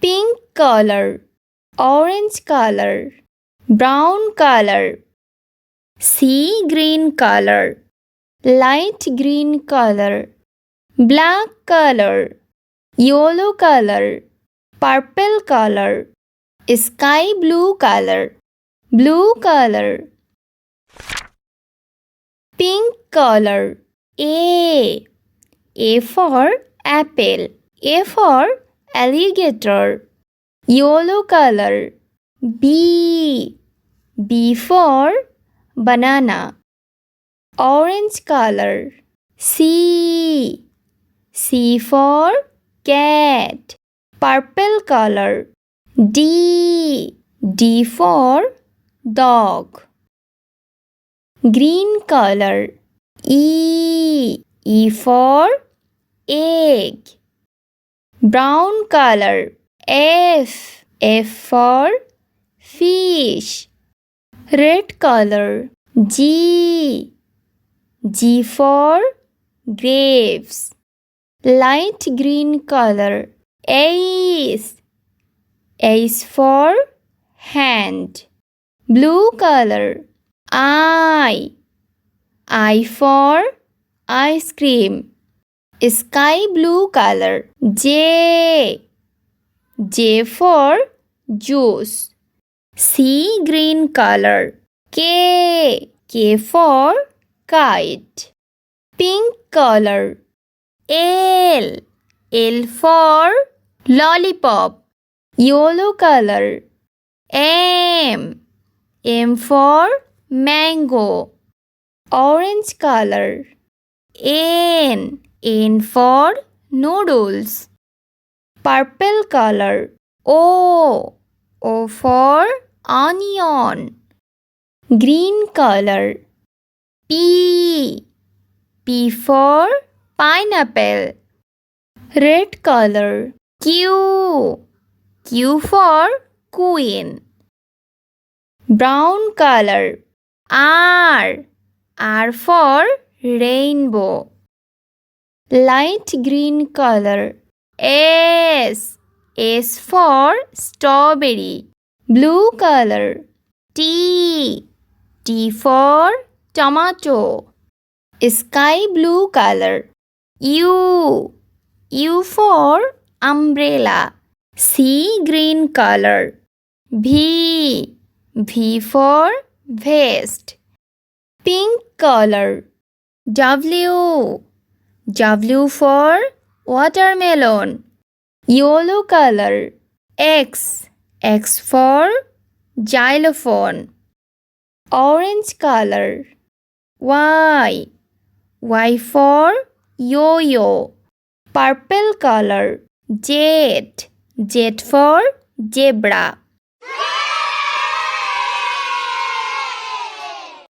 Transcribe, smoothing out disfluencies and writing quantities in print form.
pink color, orange color, brown color. C. Green color, light green color, black color, yellow color, purple color, sky blue color, blue color. Pink color. A. A for apple, A for alligator, yellow color. B. B for banana, orange color. C. C for cat, purple color. D. D for dog, green color. E. E for egg, brown color. F. F for fish, red color. G. G for grapes, light green color. H. H for hand, blue color. I. I for ice cream, sky blue color. J. J for juice, sea green color. K. K for kite, pink color. L. L for lollipop, yellow color. M. M for mango, orange color. N. N for noodles, purple color. O. O for onion, green color. P. P for pineapple, red color. Q. Q for queen, brown color. R. R for rainbow, light green color. S. S for strawberry, blue color. T. T for tomato, sky blue color. U. U for umbrella, sea green color. V. V for vest, pink color. W. W for watermelon, yellow color. X. X for xylophone, orange color. Y. Y for yo-yo, purple color. Z. Z for zebra,